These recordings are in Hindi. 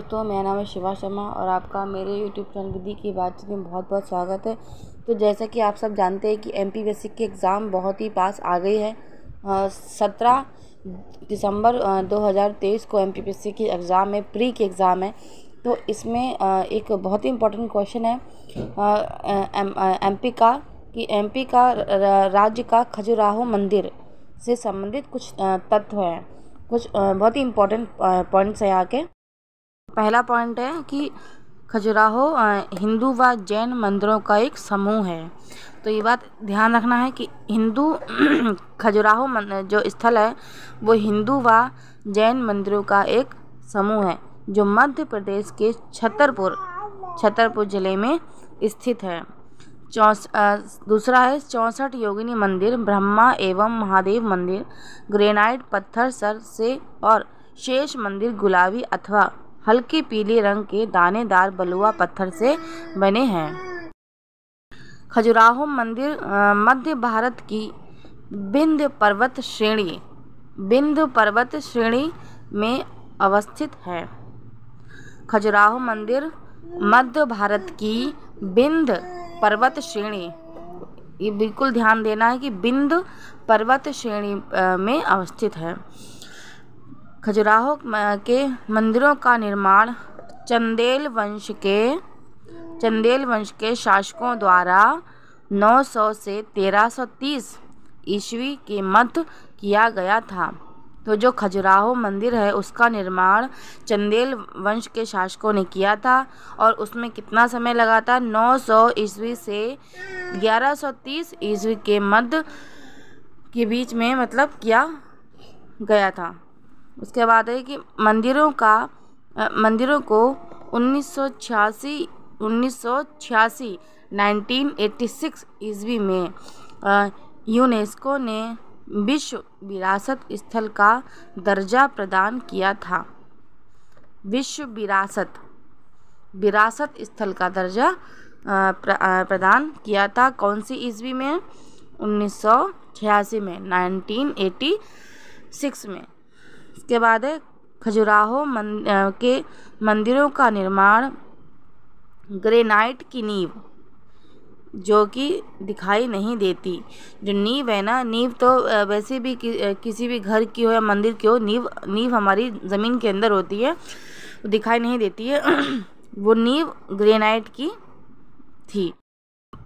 दोस्तों, मेरा नाम है शिवा शर्मा और आपका मेरे यूट्यूब चैनल विधि की बातचीत में बहुत बहुत स्वागत है। तो जैसा कि आप सब जानते हैं कि एमपी बेसिक की एग्ज़ाम बहुत ही पास आ गई है। 17 दिसंबर 2023 को एमपी बेसिक की एग्ज़ाम है, प्री की एग्ज़ाम है। तो इसमें एक बहुत ही इम्पोर्टेंट क्वेश्चन है एमपी का राज्य का खजुराहो मंदिर से संबंधित कुछ तथ्य हैं, कुछ बहुत ही इम्पोर्टेंट पॉइंट्स हैं यहाँ के। पहला पॉइंट है कि खजुराहो हिंदू व जैन मंदिरों का एक समूह है। तो ये बात ध्यान रखना है कि हिंदू खजुराहो जो स्थल है वो हिंदू व जैन मंदिरों का एक समूह है जो मध्य प्रदेश के छतरपुर जिले में स्थित है। दूसरा है 64 योगिनी मंदिर, ब्रह्मा एवं महादेव मंदिर ग्रेनाइट पत्थर सर से और शेष मंदिर गुलाबी अथवा हल्के पीले रंग के दानेदार बलुआ पत्थर से बने हैं। खजुराहो मंदिर मध्य भारत की विंध्य पर्वत श्रेणी में अवस्थित है। खजुराहो मंदिर मध्य भारत की विंध्य पर्वत श्रेणी, ये बिल्कुल ध्यान देना है कि विंध्य पर्वत श्रेणी में अवस्थित है। खजुराहो के मंदिरों का निर्माण चंदेल वंश के शासकों द्वारा 900 से 1330 ईस्वी के मध्य किया गया था। तो जो खजुराहो मंदिर है उसका निर्माण चंदेल वंश के शासकों ने किया था और उसमें कितना समय लगा था? 900 ईस्वी से 1130 ईस्वी के मध्य के बीच में मतलब किया गया था। उसके बाद है कि मंदिरों को 1986 ईस्वी में यूनेस्को ने विश्व विरासत स्थल का दर्जा प्रदान किया था। विश्व विरासत स्थल का दर्जा प्रदान किया था। कौन सी ईस्वी में? 1986 में, 1986 में। इसके बाद है खजुराहो के मंदिरों का निर्माण ग्रेनाइट की नींव, जो कि दिखाई नहीं देती। जो नींव है ना, नींव तो वैसे भी किसी भी घर की हो या मंदिर की हो, नींव हमारी ज़मीन के अंदर होती है, तो दिखाई नहीं देती है। वो नींव ग्रेनाइट की थी।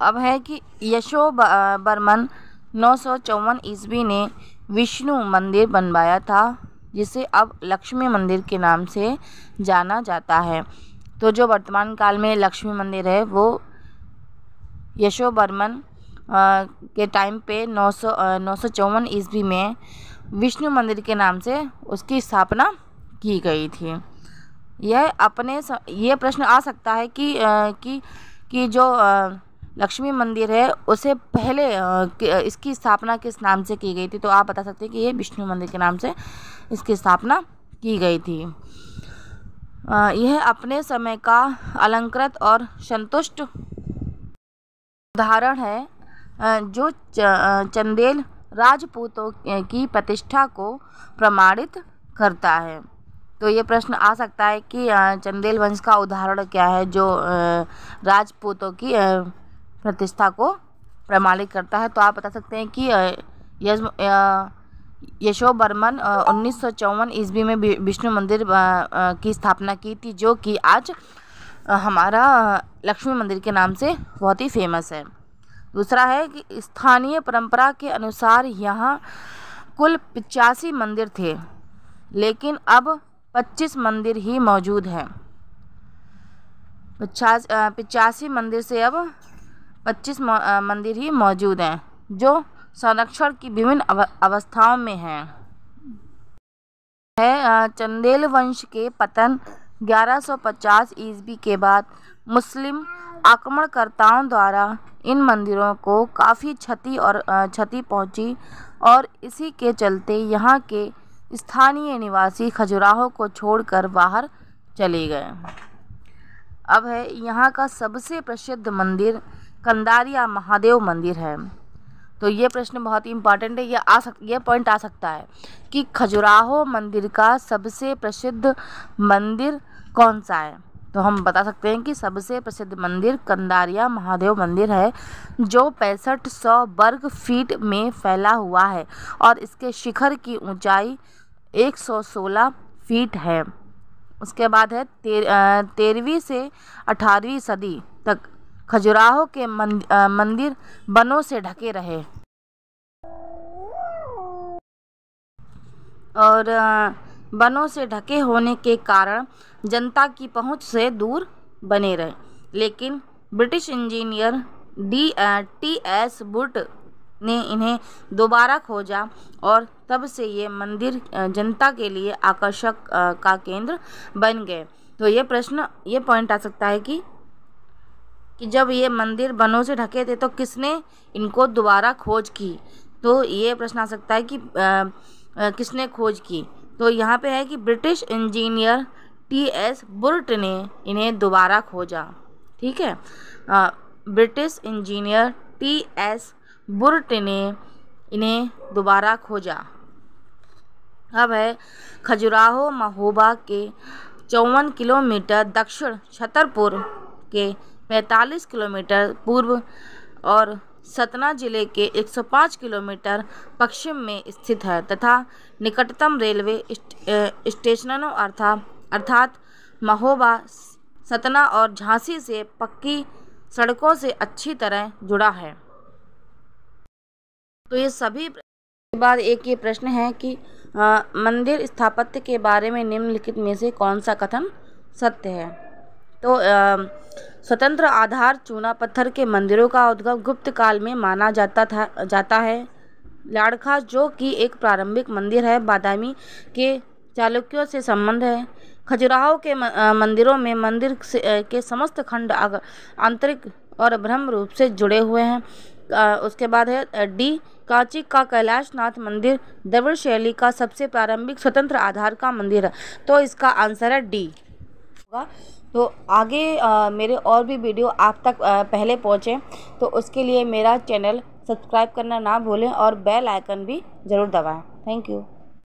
अब है कि यशोबर्मन 954 ईस्वी ने विष्णु मंदिर बनवाया था, जिसे अब लक्ष्मी मंदिर के नाम से जाना जाता है। तो जो वर्तमान काल में लक्ष्मी मंदिर है वो यशोबर्मन के टाइम पे 954 ईस्वी में विष्णु मंदिर के नाम से उसकी स्थापना की गई थी। ये प्रश्न आ सकता है कि जो लक्ष्मी मंदिर है उसे पहले इसकी स्थापना किस नाम से की गई थी? तो आप बता सकते हैं कि ये विष्णु मंदिर के नाम से इसकी स्थापना की गई थी। यह अपने समय का अलंकृत और संतुष्ट उदाहरण है जो चंदेल राजपूतों की प्रतिष्ठा को प्रमाणित करता है। तो ये प्रश्न आ सकता है कि चंदेल वंश का उदाहरण क्या है जो राजपूतों की प्रतिष्ठा को प्रमाणित करता है? तो आप बता सकते हैं कि यशोबर्मन 1954 ईस्वी में विष्णु मंदिर की स्थापना की थी, जो कि आज हमारा लक्ष्मी मंदिर के नाम से बहुत ही फेमस है। दूसरा है कि स्थानीय परंपरा के अनुसार यहाँ कुल 85 मंदिर थे, लेकिन अब 25 मंदिर ही मौजूद हैं। 85 मंदिर से अब 25 मंदिर ही मौजूद हैं, जो संरक्षण की विभिन्न अवस्थाओं में हैं। चंदेल वंश के पतन 1150 ईस्वी के बाद मुस्लिम आक्रमणकर्ताओं द्वारा इन मंदिरों को काफ़ी क्षति पहुंची और इसी के चलते यहाँ के स्थानीय निवासी खजुराहो को छोड़कर बाहर चले गए। अब है यहाँ का सबसे प्रसिद्ध मंदिर कंदारिया महादेव मंदिर है। तो ये प्रश्न बहुत ही इम्पॉर्टेंट है, ये पॉइंट आ सकता है कि खजुराहो मंदिर का सबसे प्रसिद्ध मंदिर कौन सा है? तो हम बता सकते हैं कि सबसे प्रसिद्ध मंदिर कंदारिया महादेव मंदिर है, जो 6500 वर्ग फीट में फैला हुआ है और इसके शिखर की ऊंचाई 116 फीट है। उसके बाद है 13वीं से 18वीं सदी तक खजुराहो के मंदिर वनों से ढके रहे और वनों से ढके होने के कारण जनता की पहुंच से दूर बने रहे। लेकिन ब्रिटिश इंजीनियर टी.एस. बुर्ट ने इन्हें दोबारा खोजा और तब से ये मंदिर जनता के लिए आकर्षक का केंद्र बन गए। तो ये पॉइंट आ सकता है कि जब ये मंदिर वनों से ढके थे तो किसने इनको दोबारा खोज की। तो ये प्रश्न आ सकता है कि किसने खोज की। तो यहाँ पे है कि ब्रिटिश इंजीनियर टी.एस. बुर्ट ने इन्हें दोबारा खोजा। ठीक है, ब्रिटिश इंजीनियर टी.एस. बुर्ट ने इन्हें दोबारा खोजा। अब है खजुराहो महोबा के 54 किलोमीटर दक्षिण, छतरपुर के 45 किलोमीटर पूर्व और सतना जिले के 105 किलोमीटर पश्चिम में स्थित है तथा निकटतम रेलवे स्टेशनों अर्थात महोबा, सतना और झांसी से पक्की सड़कों से अच्छी तरह जुड़ा है। तो ये सभी के बाद एक ये प्रश्न है कि मंदिर स्थापत्य के बारे में निम्नलिखित में से कौन सा कथन सत्य है। तो स्वतंत्र आधार चूना पत्थर के मंदिरों का उद्गम गुप्त काल में माना जाता है। लाड़खा, जो कि एक प्रारंभिक मंदिर है, बादामी के चालुक्यों से संबंध है। खजुराहो के मंदिरों में मंदिर के समस्त खंड आंतरिक और ब्रह्म रूप से जुड़े हुए हैं। उसके बाद है डी, कांची का कैलाशनाथ मंदिर द्रविड़ शैली का सबसे प्रारंभिक स्वतंत्र आधार का मंदिर है। तो इसका आंसर है डी होगा। तो आगे मेरे और भी वीडियो आप तक पहले पहुँचे तो उसके लिए मेरा चैनल सब्सक्राइब करना ना भूलें और बेल आइकन भी ज़रूर दबाएं। Thank you.